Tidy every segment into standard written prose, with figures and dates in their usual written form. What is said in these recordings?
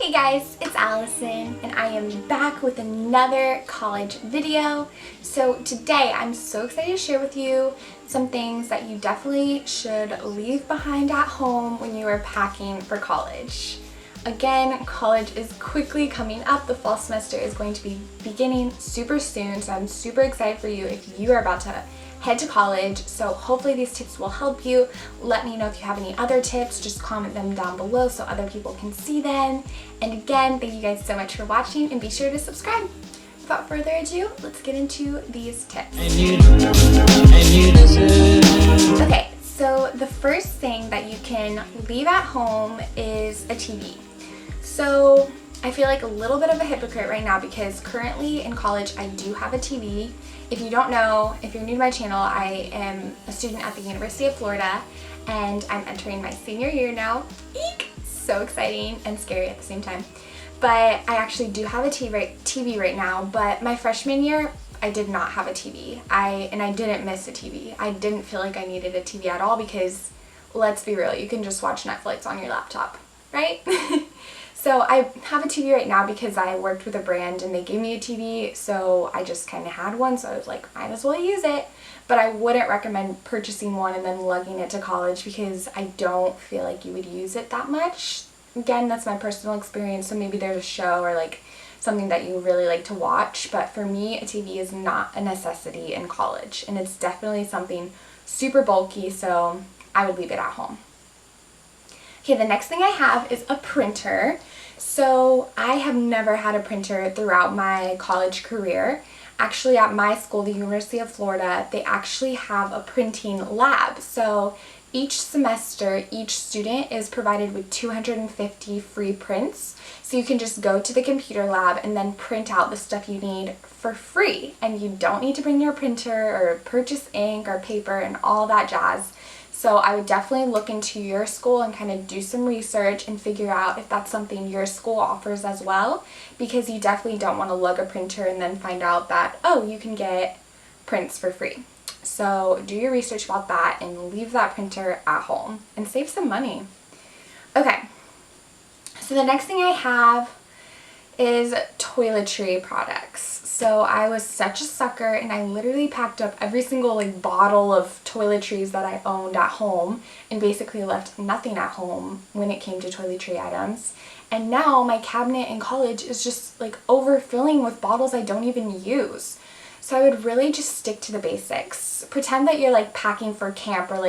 Hey guys, it's Allison and I am back with another college video. So today I'm so excited to share with you some things that you definitely should leave behind at home when you are packing for college. Again, college is quickly coming up. The fall semester is going to be beginning super soon, so I'm super excited for you if you are about to head to college. So hopefully these tips will help you. Let me know if you have any other tips. Just comment them down below so other people can see them. And again, thank you guys so much for watching and be sure to subscribe. Without further ado, let's get into these tips. Okay, so the first thing that you can leave at home is a TV. So I feel like a little bit of a hypocrite right now because currently in college I do have a TV. If you don't know, if you're new to my channel, I am a student at the University of Florida and I'm entering my senior year now. Eek! So exciting and scary at the same time. But I actually do have a TV right now, but my freshman year I did not have a TV. I didn't miss a TV. I didn't feel like I needed a TV at all because, let's be real, you can just watch Netflix on your laptop, right? So I have a TV right now because I worked with a brand and they gave me a TV, so I just kind of had one, so I was like, might as well use it. But I wouldn't recommend purchasing one and then lugging it to college because I don't feel like you would use it that much. Again, that's my personal experience, so maybe there's a show or like something that you really like to watch, but for me, a TV is not a necessity in college, and it's definitely something super bulky, so I would leave it at home. Okay, the next thing I have is a printer. So I have never had a printer throughout my college career. Actually, at my school, the University of Florida, they actually have a printing lab. So each semester, each student is provided with 250 free prints. So you can just go to the computer lab and then print out the stuff you need for free. And you don't need to bring your printer or purchase ink or paper and all that jazz. So I would definitely look into your school and kind of do some research and figure out if that's something your school offers as well, because you definitely don't want to lug a printer and then find out that, oh, you can get prints for free. So do your research about that and leave that printer at home and save some money. Okay, so the next thing I have is toiletry products. So I was such a sucker and I literally packed up every single bottle of toiletries that I owned at home and basically left nothing at home when it came to toiletry items. And now my cabinet in college is just overfilling with bottles I don't even use. So I would really just stick to the basics. Pretend that you're packing for camp or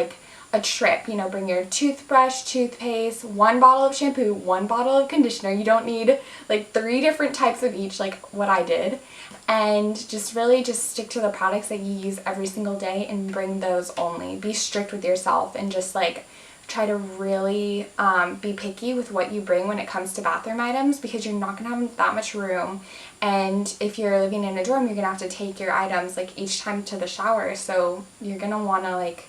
a trip, bring your toothbrush, toothpaste, one bottle of shampoo, one bottle of conditioner. You don't need 3 different types of each like what I did. And just really just stick to the products that you use every single day and bring those only. Be strict with yourself and just try to really be picky with what you bring when it comes to bathroom items, because you're not going to have that much room. And if you're living in a dorm, you're going to have to take your items each time to the shower. So you're going to want to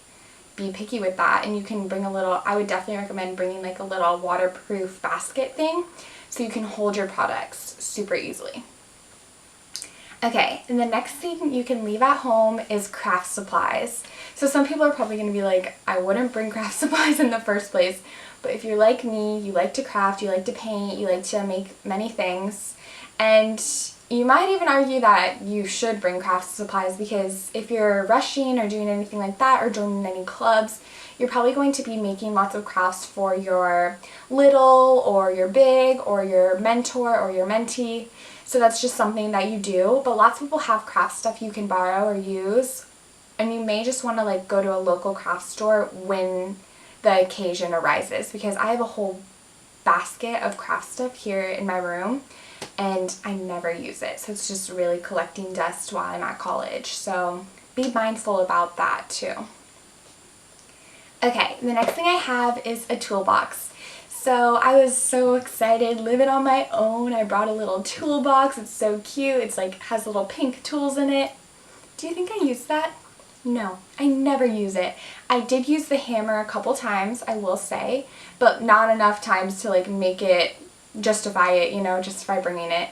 be picky with that. And you can bring a little, I would definitely recommend bringing a little waterproof basket thing so you can hold your products super easily. Okay, and the next thing you can leave at home is craft supplies. So some people are probably going to be like, I wouldn't bring craft supplies in the first place. But if you're like me, you like to craft, you like to paint, you like to make many things. And you might even argue that you should bring craft supplies because if you're rushing or doing anything like that or joining any clubs, you're probably going to be making lots of crafts for your little or your big or your mentor or your mentee. So that's just something that you do. But lots of people have craft stuff you can borrow or use. And you may just want to go to a local craft store when the occasion arises, because I have a whole basket of craft stuff here in my room and I never use it. So it's just really collecting dust while I'm at college. So be mindful about that too. Okay, the next thing I have is a toolbox. So I was so excited living on my own. I brought a little toolbox. It's so cute. It's has little pink tools in it. Do you think I used that? No, I never use it. I did use the hammer a couple times, I will say, but not enough times to make it justify it, justify bringing it.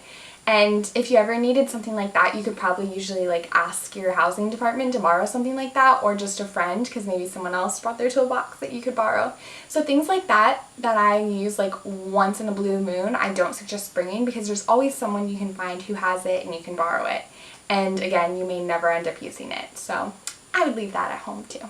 And if you ever needed something like that, you could probably usually like ask your housing department to borrow something like that, or just a friend, because maybe someone else brought their toolbox that you could borrow. So things like that I use like once in a blue moon, I don't suggest bringing, because there's always someone you can find who has it and you can borrow it. And again, you may never end up using it. So I would leave that at home too.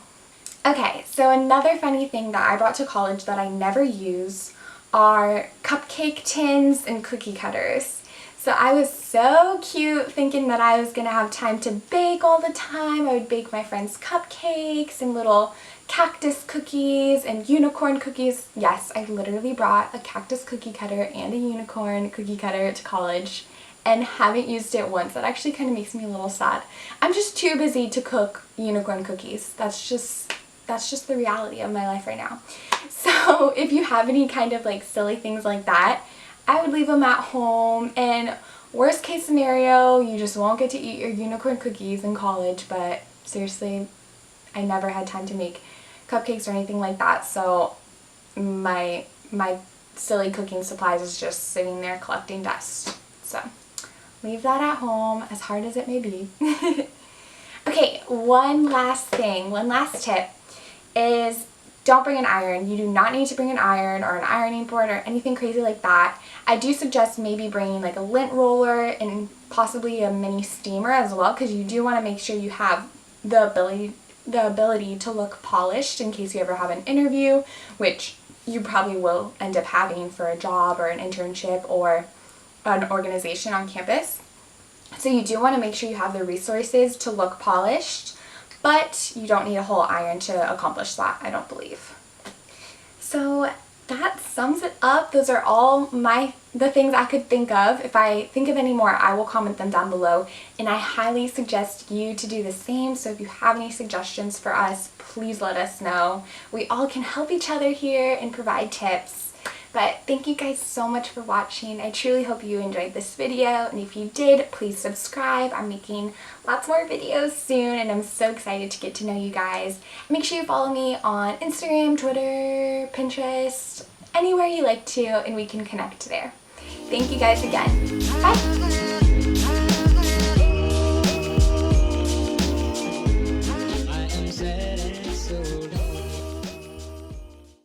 Okay, so another funny thing that I brought to college that I never use are cupcake tins and cookie cutters. So I was so cute thinking that I was going to have time to bake all the time. I would bake my friends cupcakes and little cactus cookies and unicorn cookies. Yes, I literally brought a cactus cookie cutter and a unicorn cookie cutter to college and haven't used it once. That actually kind of makes me a little sad. I'm just too busy to cook unicorn cookies. That's just the reality of my life right now. So if you have any kind of like silly things like that, I would leave them at home, and worst case scenario, you just won't get to eat your unicorn cookies in college, but seriously, I never had time to make cupcakes or anything like that, so my silly cooking supplies is just sitting there collecting dust. So leave that at home, as hard as it may be. Okay, one last tip is don't bring an iron. You do not need to bring an iron or an ironing board or anything crazy like that. I do suggest maybe bringing like a lint roller and possibly a mini steamer as well, because you do want to make sure you have the ability to look polished in case you ever have an interview, which you probably will end up having for a job or an internship or an organization on campus. So you do want to make sure you have the resources to look polished, but you don't need a whole iron to accomplish that, I don't believe. So that sums it up. Those are all the things I could think of. If I think of any more, I will comment them down below, and I highly suggest you to do the same. So if you have any suggestions for us, please let us know. We all can help each other here and provide tips. But thank you guys so much for watching. I truly hope you enjoyed this video, and if you did, please subscribe. I'm making lots more videos soon, and I'm so excited to get to know you guys. Make sure you follow me on Instagram, Twitter, Pinterest, anywhere you like to, and we can connect there. Thank you guys again. Bye!